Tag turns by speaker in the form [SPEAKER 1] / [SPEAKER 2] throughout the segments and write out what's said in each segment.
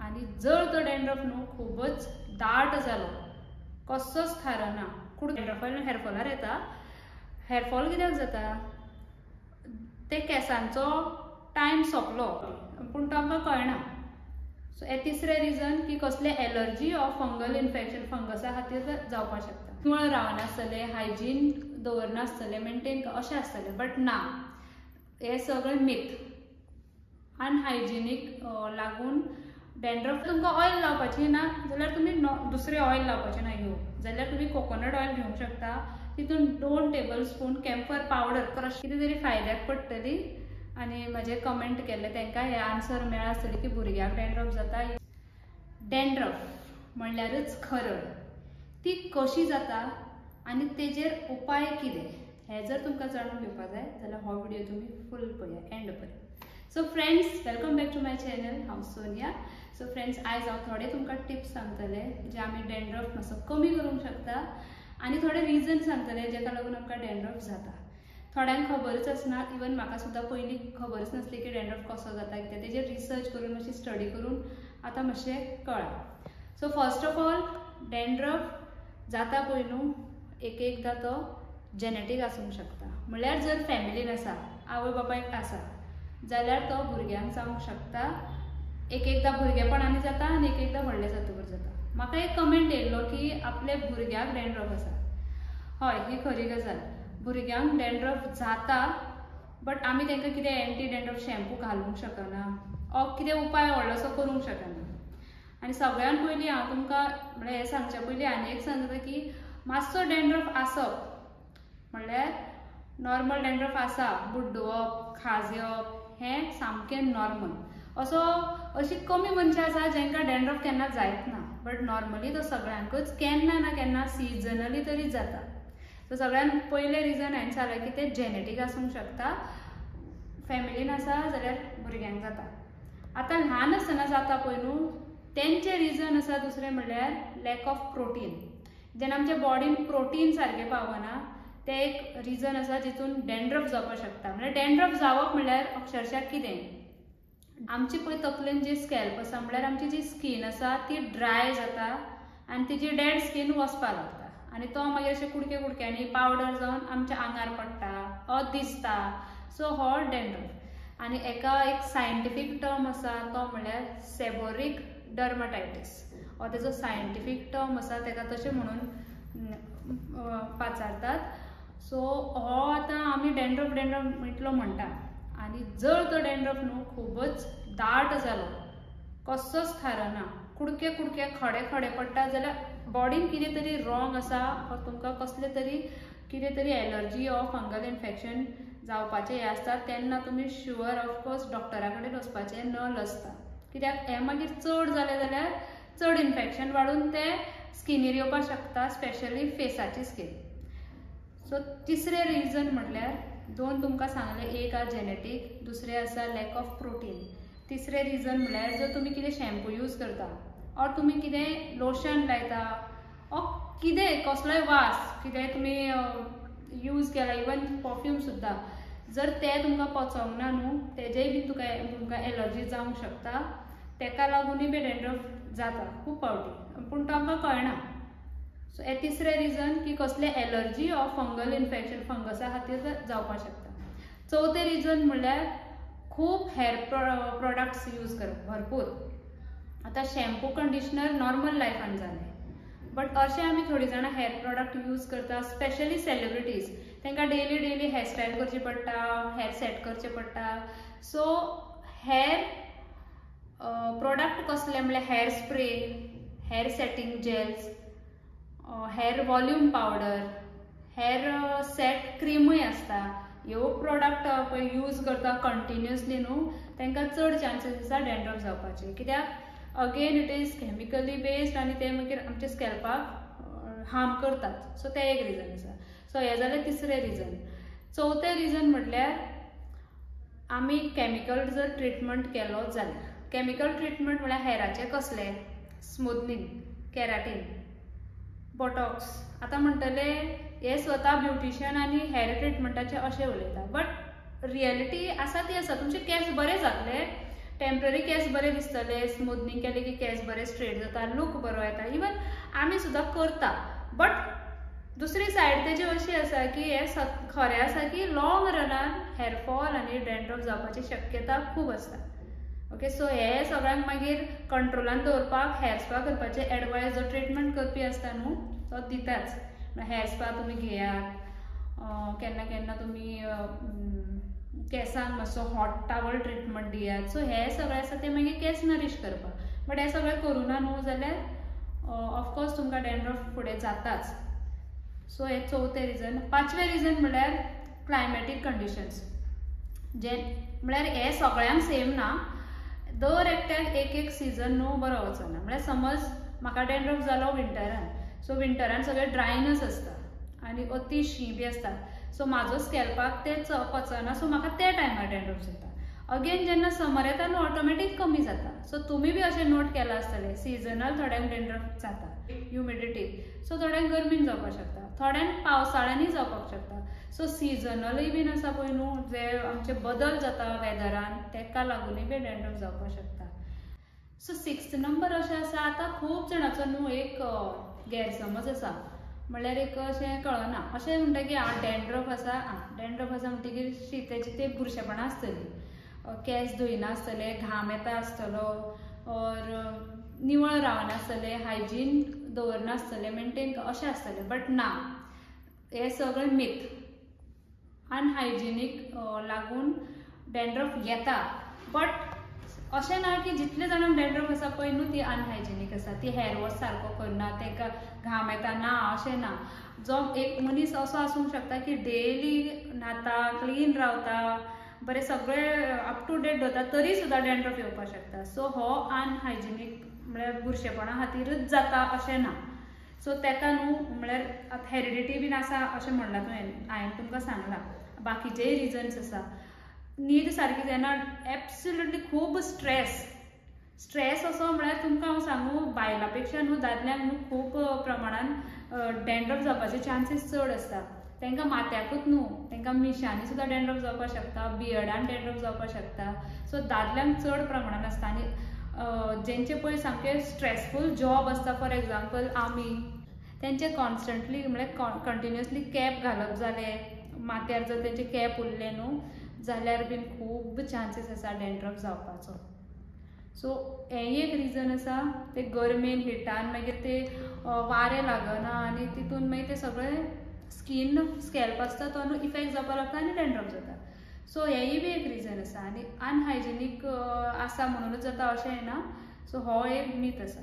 [SPEAKER 1] आणि जर तो डॅन्ड्रफ न्हू खूबच दाट जालो, कसोच थारना, कुड डॅन्ड्रफान हेअरफॉलार येता. हेअरफॉल कित्याक जाता? ते केसांचो टायम सोंपलो पूण तो आमकां कळना. सो हे तिसरें रिजन की कसले एलर्जी ऑर फंगल इन्फेक्शन फंगसा खातीर जावपाक शकता. निवळ रावनासतले, हायजीन दवरनासतले, मेंटेन अशें आसतले, बट ना, हे सगळें मिथ. अनहायजिनीक लागून डॅन्ड्रफ तुमकां ऑयल लावपाची ना जाल्यार तुमी दुसरें ऑयल लावपाचें ना. जाल्यार तुमी कोकोनट ऑयल घेवंक शकता. तितून 2 टेबलस्पून कॅम्फर पावडर क्रश कितें तरी फायद्याक पडटली. आनी म्हाजे कमेंट केल्ले तांकां हे आन्सर मेळ्ळा आसतली की भुरग्याक डॅन्ड्रफ जाता. डॅन्ड्रफ म्हणल्यारच खरड. ती कशी जाता आनी तेजेर उपाय कितें हें जर तुमकां जाणून घेवपाक जाय जाल्यार हो व्हिडिओ तुमी फूल पळया, एंड पळया. So friends, welcome back to my channel. हांव सोनिया. सो फ्रेंड्स, आयज हांव थोडे तुमकां टिप्स सांगतले जे आमी डॅन्ड्रफ मातसो कमी करूंक शकता आनी थोडे रिजन सांगतले जेका लागून आमकां डॅन्ड्रफ जाता. थोड्यांक खबरच आसना, इवन म्हाका सुद्दां पयलीं खबरच नासली की डॅन्ड्रफ कसो जाता कितें. तेजेर रिसर्च करून मातशी स्टडी करून आतां मातशें कळ्ळां. So first of all, dandruff जाता पळय न्हू, एकदां तो जेनेटीक आसूंक शकता. म्हणल्यार जर फॅमिलीन आसा, आवय बापायक आसा जाल्यार तो भुरग्यांक जावंक शकता. एकदां भुरगेपणांनी जाता आनी एकदां व्हडले जातकच जाता. म्हाका एक कमेंट येयल्लो की आपल्या भुरग्याक डॅन्ड्रफ आसा. हय, ही खरी गजाल. भुरग्यांक डॅन्ड्रफ जाता, बट आमी तांकां कितें एंटी डॅन्ड्रफ शॅम्पू घालूंक शकना ऑर कितें उपाय व्हडलोसो करूंक शकना. आनी सगळ्यान पयलीं हांव तुमकां म्हळ्यार हें सांगच्या पयलीं आनी एक सांगता की मातसो डॅन्ड्रफ आसप म्हणल्यार नॉर्मल डॅन्ड्रफ आसा, बुड्डोवप, खाज येवप हें सामकें नॉर्मल. अशी कमी मनशां आसा जांकां डॅन्ड्रफ केन्ना जायत ना, बट नॉर्मली तो सगळ्यांकूच केन्ना ना केन्ना सिजनली तरी जाता. सो सगळ्यान पयलें रिजन हांवें सांगलें की तें जेनेटीक आसूंक शकता. फॅमिलीन आसा जाल्यार भुरग्यांक जाता. आतां ल्हान आसतना जाता पळय न्हू, तेंचें रिजन आसा दुसरें म्हणल्यार लॅक ऑफ प्रोटीन. जेन्ना आमच्या बॉडीन प्रोटीन सारकें पावना तें एक रिजन आसा जितून डॅन्ड्रफ जावपाक शकता. म्हणल्यार डॅन्ड्रफ जावप म्हणल्यार अक्षरशा कितें, आमची पळय तकलेन जी स्कॅल्प आसा म्हणल्यार आमची जी स्कीन आसा ती ड्राय जाता आनी तिची डेड स्कीन वचपाक लागता आनी तो मागीर अशें कुडक्यांनी पावडर जावन आमच्या आंगार पडटा ऑर दिसता. सो हो डॅन्ड्रफ. आनी एका एक सायंटिफीक टर्म आसा तो म्हणल्यार सेबोरीक डर्माटायटीस हो तेजो सायंटिफीक टर्म आसा, तेका तशें म्हणून पाचारतात. सो हो आतां आमी डॅन्ड्रफ इतलो म्हणटा आनी जर तो डॅन्ड्रफ न्हू खूबच दाट जालो, कसोच थारना, कुडके खडे पडटा जाल्यार बॉडीन कितें तरी रॉंग आसा ऑर तुमकां कसलें तरी कितें तरी एलर्जी ऑर फंगल इन्फेक्शन जावपाचें हें आसता. तेन्ना तुमी शुअर ऑफकोर्स डॉक्टरा कडेन वचपाचें नल आसता. कित्याक हें मागीर चड जालें जाल्यार चड इन्फेक्शन वाडून तें स्किनीर येवपाक शकता, स्पेशली फेसाची स्कीन. सो तिसरें रिजन म्हणल्यार 2 तुमकां सांगले, एक आसा जेनेटीक, दुसरें आसा लॅक ऑफ प्रोटीन. तिसरें रिजन म्हणल्यार जर तुमी कितें शॅम्पू यूज करता ऑर तुमी कितें लोशन लायता ऑर कितें कसलोय वास कितें तुमी यूज केला, इवन परफ्यूम सुद्दां, जर तें तुमकां पचोंक ना न्हू तेजेय बी तुमकां एलर्जी जावंक शकता. तेका लागूनय बी डॅन्ड्रफ जाता खूब फावटी, पूण तो आमकां कळना. सो हे तिसरें रिजन की कसले एलर्जी ऑर फंगल इन्फेक्शन फंगसा खातीर जावपाक शकता. चवथें रिजन म्हणल्यार खूब हेअर प्रोडक्ट्स यूज करप भरपूर. आतां शॅम्पू कंडिशनर नॉर्मल लायफान जालें, बट अशें आमी थोडी जाणां हेअर प्रोडक्ट यूज करता, स्पेशली सेलिब्रिटीज. तांकां डेली हेअरस्टायल करची पडटा, हेअर सेट करचें पडटा. सो हेअर प्रोडक्ट कसले म्हणल्यार hair spray, hair setting gels, hair volume powder, hair set क्रीमूय आसता. ह्यो प्रोडक्ट पळय यूज करता कंटिन्युअसली न्हू तांकां चड चान्सीस आसा डॅन्ड्रफ जावपाचे. कित्याक again it is chemically based आनी ते मागीर आमच्या स्कॅल्पाक हार्म करतात. सो तें एक रिजन आसा. सो हें जालें तिसरें रिजन. चवथें रिजन म्हटल्यार आमी केमिकल जर ट्रिटमेंट केलो जाल्यार. केमिकल ट्रिटमेंट म्हळ्यार हेअराचे कसले, स्मूथनिंग, केराटीन, बोटॉक्स. आतां म्हणटले हे स्वता ब्युटिशियन आनी हेअर ट्रिटमेंटाचे अशें उलयता, बट रियलिटी आसा ती आसा. तुमचे केस बरे जातले, टेम्पररी केस बरे दिसतले, स्मूथनिंग केले की केस बरे स्ट्रेट जाता, लूक बरो येता, इवन आमी सुद्दां करता. बट दुसरी सायड तेजी अशी आसा की हे खरें आसा की लॉंग रनान हेअरफॉल आनी डॅन्ड्रफ जावपाची शक्यता खूब आसता. ओके, सो हे सगळ्यांक मागीर कंट्रोलान दवरपाक हेअर स्पा करपाचे एडवायस जो ट्रिटमेंट करपी आसता न्हू तो दिताच. हेअर स्पा तुमी घेयात, केन्ना केन्ना तुमी केसांक मातसो हॉट टावल ट्रिटमेंट दियात. सो हे सगळें आसा ते मागीर केस नरीश करपाक. बट हे सगळें करूना न्हू जाल्यार ऑफकोर्स तुमकां डॅन्ड्रफ फुडें जाताच. सो हे चवथे रिजन. पांचवें रिजन म्हळ्यार क्लायमॅटीक कंडिशन्स, जे म्हळ्यार हे सगळ्यांक सेम ना. दर एकट्याक एक एक सीजन न्हू बरो वचना. म्हळ्यार समज म्हाका डॅन्ड्रफ जालो विंटरान, सो विंटरान सगळें ड्रायनस आसता आनी अति शीं बी आसता, सो म्हाजो स्कॅल्पाक ते पचना, सो म्हाका त्या टायमार डॅन्ड्रफ जाता. अगेन जेन्ना समर येता न्हू ऑटोमॅटीक कमी जाता. सो तुमी बी अशें नोट केलां आसतलें सीजनल थोड्यांक डॅन्ड्रफ जाता, ह्युमिडिटी, सो थोड्यांक गरमीन जावपाक शकता, थोड्यांक पावसाळ्यांनी जावपाक शकता. सो सिजनलूय बीन आसा पळय न्हू, जे आमचे बदल जाता वेदरान, तेका लागूनय बी डॅन्ड्रफ जावपाक शकता. सो 6th नंबर अशें आसा, आतां खूब जाणांचो न्हू एक गैरसमज आसा, म्हळ्यार एक अशें कळना, अशें म्हणटा की डॅन्ड्रफ आसा, डॅन्ड्रफ आसा म्हणटकीर शीतेची ते बुरशेपणां आसतली, केस धुयनासतले, घाम येता आसतलो, और निवळ रावनासतले, हायजीन दवरनासतले, मेंटेन अशें आसतलें. बट ना, हे सगळें मीथ. अनहायजिनीक लागून डॅन्ड्रफ येता. बट अशें ना की जितले जाणांक डॅन्ड्रफ आसा पळय न्हू ती अनहायजिनीक आसा, ती हेअर वॉश सारको करना, ताका घाम येता, ना अशें ना. जो एक मनीस असो आसूंक शकता की डेली न्हाता, क्लीन रावता, बरें सगळें अप टू डेट दवरता, तरी सुद्दां डॅन्ड्रफ येवपाक शकता. सो हो अनहायजिनीक म्हळ्यार बुरशेपणा खातीरच जाता अशें ना. सो तेका न्हू म्हळ्यार हेरिडिटी बीन आसा अशें म्हणलां तुवें, हांवें तुमकां सांगलां. बाकीचेय रिजन्स आसा. न्हीद सारकी जायना, एब्सोल्युटली खूब स्ट्रेस असो म्हळ्यार तुमकां हांव सांगू, बायलां पेक्षा न्हू दादल्यांक न्हू खूब प्रमाणान डॅन्ड्रफ जावपाचे चान्सीस चड आसता. तांकां माथ्याकूच न्हू, तांकां मिशांनी सुद्दां डॅन्ड्रफ जावपाक शकता, बियर्डान डॅन्ड्रफ जावपाक शकता. सो दादल्यांक चड प्रमाणान आसता. आनी जेंचे पळय सामके स्ट्रेसफूल जॉब आसता, फॉर एग्जाम्पल आमी, तेंचे कॉन्स्टंटली म्हळ्यार कंटिन्युअसली कॅप घालप जालें, माथ्यार जर तेंचे कॅप उरले न्हू जाल्यार बीन खूब चान्सीस आसा डॅन्ड्रफ जावपाचो. सो हें एक रिजन आसा. ते गरमेन हिटान मागीर ते वारें लागना आनी तितून मागीर ते सगळें स्कॅल्प आसता तो न्हू इफेक्ट जावपाक लागता आनी डॅन्ड्रफ जाता. सो हेंय बी एक रिजन आसा. आनी अनहायजिनीक आसा म्हणूनच जाता अशें ना. सो हो एक मीथ आसा.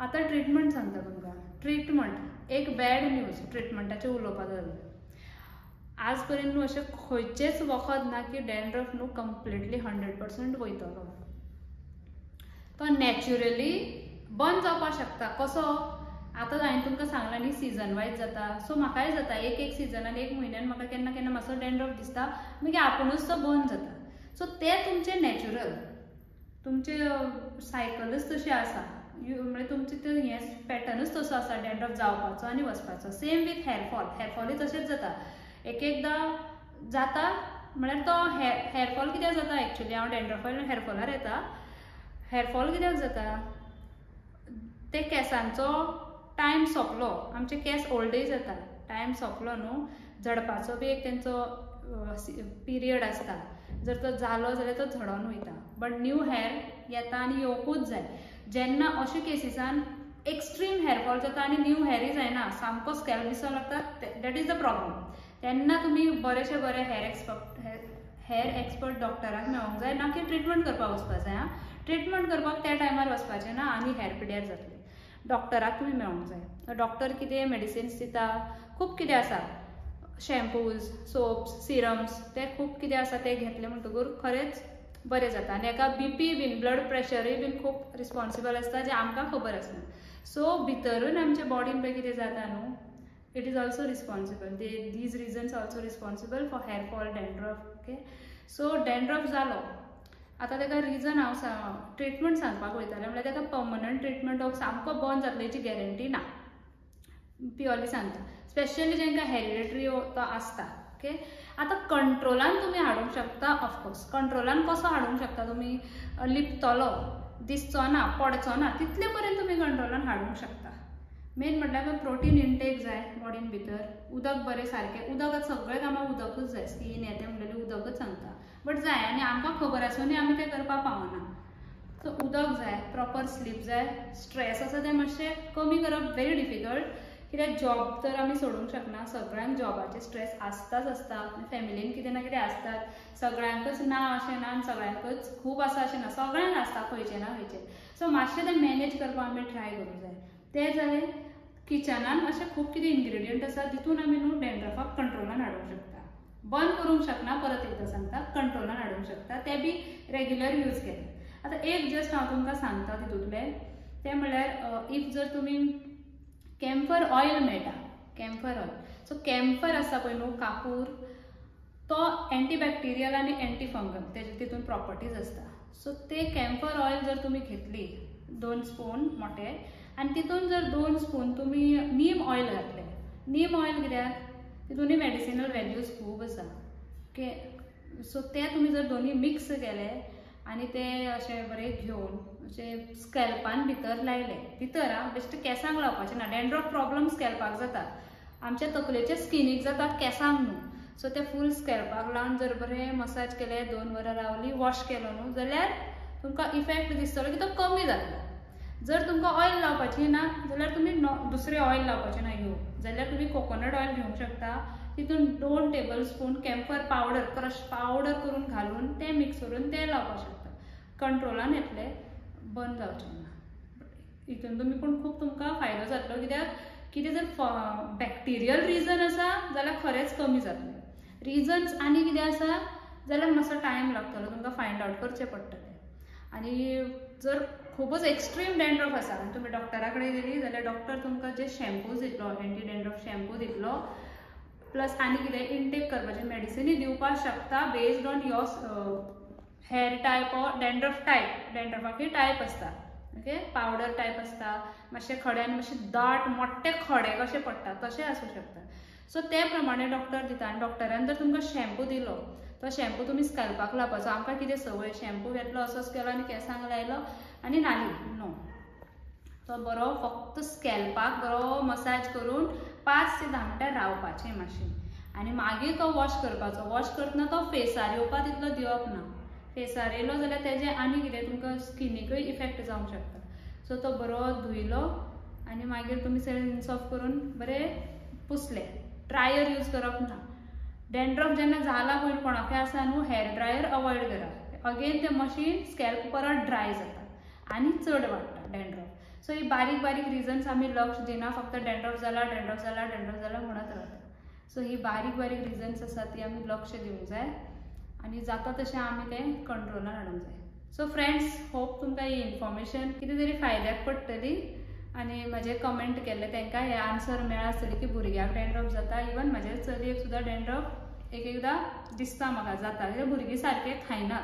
[SPEAKER 1] आतां ट्रिटमेंट सांगता तुमकां. ट्रिटमेंट एक बॅड न्यूज ट्रिटमेंटाचें उलोवपाक जालें. आज पर्यंत न्हू अशें खंयचेच वखद ना की डॅन्ड्रफ न्हू कंप्लिटली 100% वयतलो. तो नॅचरली बंद जावपाक शकता. कसो? आतां हांवें तुमकां सांगलां न्ही सीजन वायज जाता. सो म्हाकाय जाता एक सिजनान एक म्हयन्यान म्हाका केन्ना केन्ना मातसो डॅन्ड्रफ दिसता, मागीर आपुणूच तो बंद जाता. सो तें तुमचें नॅचरल, तुमचे सायकलच तशी आसा, म्हणजे तुमचे ते हें पॅटर्नूच तसो आसा डॅन्ड्रफ जावपाचो आनी वचपाचो. सेम वीथ हेअरफॉलूय तशेंच जाता. एकदां जाता म्हळ्यार तो हेअरफॉल कित्याक जाता एक्चुली, हांव डॅन्ड्रफान हेअरफॉलार येता. हेअरफॉल कित्याक जाता? ते केसांचो टायम सोंपलो, आमचे केस ओल्डय जाता, टायम सोंपलो न्हू, झडपाचो बी एक तेंचो पिरियड आसता. जर तो जालो जाल्यार तो झडोन वयता. बट न्यू हेअर येता आनी येवकूच जाय. जेन्ना अशें केसीसान एक्स्ट्रीम हेअरफॉल जाता आनी न्यू हेअरय जायना, सामको स्कॅल्प दिसोंक लागता, दॅट इज द प्रॉब्लम. तेन्ना तुमी बरेशे बरे हेअर एक्सपर्ट डॉक्टराक मेळोंक जाय, ना की ट्रिटमेंट करपाक वचपाक जाय. ट्रिटमेंट करपाक त्या टायमार वचपाचें ना आनी हेअर पिड्यार जातली. डॉक्टराक तुमी मेळोंक जाय. डॉक्टर कितें मेडिसिन्स दिता, खूब कितें आसा, शॅम्पूज, सोप्स, सिरम्स, ते खूब कितें आसा ते घेतले म्हणटकूर खरेंच बरें जाता. आनी हेका BP बीन ब्लड प्रेशरूय बीन खूब रिस्पॉन्सिबल आसता, जे आमकां खबर आसना. सो भितरून आमच्या बॉडीन पळय कितें जाता न्हू, it is also responsible. These reasons also responsible for hairfall, dandruff. Okay, so dandruff जालो, आतां तेका रिजन हांव ट्रिटमेंट सांगपाक वयतालें, म्हळ्यार तेका पर्मनंट ट्रिटमेंट सामको बंद जातलो हेची गॅरंटी ना. प्युअरली सांगता. स्पेशली जेंकां हेरिडिटरी तो आसता, ओके. आता कंट्रोलान तुम्ही हाडूंक शकता. ऑफकोर्स कंट्रोलान कसो हाडूंक शकता तुम्ही. लिपतलो, दिसचो ना, पडचो ना, तितले पर्यंत तुम्ही कंट्रोलान हाडूंक शकता. मेन म्हटल्यार प्रोटीन इनटेक जाय बॉडीन भितर, उदक बरें सारकें. उदक सगळे कामां उदकूच जाय. स्कीन येते म्हणल्यार उदकच सांगता, बट जाय. आनी आमकां खबर आसूनय आमी तें करपाक पावना. सो उदक जाय, प्रॉपर स्लीप जाय. स्ट्रेस आसा तें मातशें कमी करप व्हेरी डिफिकल्ट, कित्याक जॉब तर आमी सोडूंक शकना. सगळ्यांक जॉबाचे स्ट्रेस आसताच आसता. फॅमिलीन कितें ना कितें आसताच. सगळ्यांकच ना अशें ना आनी सगळ्यांकच खूब आसा अशें ना. सगळ्यांक आसता खंयचें ना खंयचें. सो मातशें तें मॅनेज करपाक आमी ट्राय करूंक जाय. तें जालें. किचनान अशें खूब कितें इन्ग्रेडियंट आसा तितून आमी न्हू डॅन्ड्रफाक कंट्रोलान हाडूंक शकता. बंद करूंक शकना, परत एकदां सांगता, कंट्रोलान हाडूंक शकता. ते बी रेग्युलर यूज केले. आतां एक जस्ट हांव तुमकां सांगता तितूंतलें, तें म्हणल्यार इफ जर तुमी कॅम्फर ऑयल मेळटा, कॅम्फर ऑयल. सो कॅम्फर आसा पळय न्हू, कापूर, तो एंटीबॅक्टेरियल आनी एंटी फंगल तेजे तितून प्रॉपर्टीज आसता. सो ते कॅम्फर ऑयल जर तुमी घेतली 2 स्पून मोठे, आनी तितून जर 2 स्पून तुमी नीम ऑयल घातले. नीम ऑयल कित्याक तितूनय मेडिसिनल व्हॅल्यूज खूब आसा. ओके. सो ते तुमी जर दोनी मिक्स केले आनी ते अशें बरें घेवन अशें स्कॅल्पान भितर लायले. भितर बेश्ट केंसांक लावपाचें ना. डॅन्ड्रफ प्रॉब्लम स्कॅल्पाक जाता, आमच्या तकलेच्या स्किनीक जाता, केंसांक न्हू. सो ते फूल स्कॅल्पाक लावन जर बरें मसाज केले, 2 वरां रावली, वॉश केलो न्हू, जाल्यार तुमकां इफेक्ट दिसतलो की तो कमी जातलो. जर तुमकां ऑयल लावपाची ना जाल्यार तुमी दुसरें ऑयल लावपाचें ना घेवंक. जाल्यार तुमी कोकोनट ऑयल घेवंक शकता. तितून 2 table spoon camphor powder, crush powder करून घालून ते मिक्स करून ते लावपाक शकता. कंट्रोलान येतले, बंद जावचें ना. हितून तुमी पूण खूब तुमकां फायदो जातलो, कित्याक कितें जर बॅक्टेरियल रिजन आसा जाल्यार खरेंच कमी जातलें. रिजन्स आनी कितें आसा जाल्यार मातसो टायम लागतलो, तुमकां फायंड आवट करचें पडटलें. आनी जर खूबच एक्स्ट्रीम डॅन्ड्रफ आसा आनी तुमी डॉक्टरा कडेन गेली जाल्यार डॉक्टर तुमकां जे शॅम्पूज दितलो, एंटी डॅन्ड्रफ शॅम्पू दितलो, प्लस आनी कितें इनटेक करपाचें मेडिसिनी दिवपाक शकता based on your hair type or dandruff type. डॅन्ड्रफाकूय टायप आसता. ओके. पावडर टायप आसता, मातशे खड्यान मातशे दाट मोठे खडे कशे पडटा तशें आसूं शकता. सो ते प्रमाणे डॉक्टर दिता. आनी डॉक्टरान जर तुमकां शॅम्पू दिलो, तो शॅम्पू तुमी स्कॅल्पाक लावपाचो. आमकां कितें संवय, शॅम्पू घेतलो, असोच केलो आनी केंसांक लायलो आनी न्हाली. नो, तो बरो फक्त स्कॅल्पाक बरो मसाज करून 5 ते 10 मिनटां रावपाचें मातशें. आनी मागीर तो वॉश करपाचो. वॉश करतना तो फेसार येवपा तितलो दिवप ना. फेसार येयलो जाल्यार तेजें आनी कितें तुमकां स्किनीकूय इफेक्ट जावंक शकता. सो तो बरो धुयलो आनी मागीर तुमी सगळें रिन्स ऑफ करून बरें पुसले. ड्रायर यूज करप ना. डॅन्ड्रफ जेन्ना जाला पळय कोणाकय आसा न्हू, हेअर ड्रायर अवॉयड करात. अगेन तें मशीन स्कॅल्प परत ड्राय जाता आनी चड वाडटा डॅन्ड्रफ. सो ही बारीक बारीक रिजन्स आमी लक्ष दिना, फक्त डॅन्ड्रफ जाला डॅन्ड्रफ जाला डॅन्ड्रफ जाला म्हणत रावता. सो ही बारीक बारीक रिजन्स आसा ती आमी लक्ष दिवंक जाय आनी जाता तशें आमी तें कंट्रोलान हाडूंक जाय. सो फ्रेंड्स, होप तुमकां ही इन्फॉर्मेशन कितें तरी फायद्याक पडटली. आनी म्हाजे कमेंट केल्ले तांकां हे आन्सर मेळ्ळा आसतली की भुरग्याक डॅन्ड्रफ जाता. इवन म्हाज्या चलयेक सुद्दां डॅन्ड्रफ एक एकदां दिसता म्हाका जाता, कित्याक भुरगीं सारकें खायनात.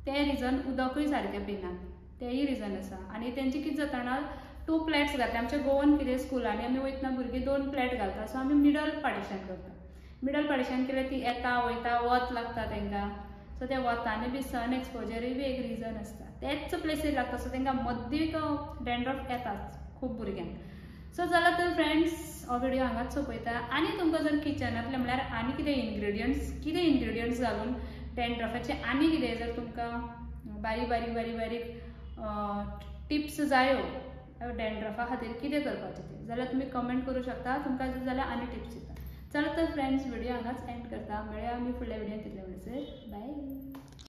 [SPEAKER 1] तें रिजन उदकूय सारकें पिनात, तेंय रिजन आसा. आनी तेंचें कितें जाता जाणा, 2 प्लेट्स घातले. आमच्या गोवन कितें स्कुलांनी आमी वयतना भुरगीं 2 प्लेट घालता. सो आमी मिडल पार्टिशन करता. मिडल पार्टिशन केल्यार ती येता वयता वत लागता तांकां. सो त्या वतांनी बी सन एक्सपोजरूय बी एक रिजन आसता. तेच प्लेसीर लागता. सो तांकां मदीं तो डॅन्ड्रफ येताच खूब भुरग्यांक. सो जाल्यार तर फ्रेंड्स, हो व्हिडिओ हांगाच सोंपयता. आनी तुमकां जर किचनांतले म्हळ्यार आनी कितें इन्ग्रेडियंट्स घालून डॅन्ड्रफाचे आनी कितें जर तुमकां बारीक बारीक बारीक बारीक टिप्स जायो डॅन्ड्रफा खातीर कितें करपाचें तें, जाल्यार तुमी कमेंट करूं शकता. तुमकां जर जाल्यार आनी टिप्स दिता. चला तर फ्रेंड्स, व्हिडिओ हांगाच एंड करता. मेळया आमी फुडल्या व्हिडिओन तितले म्हणसर. बाय.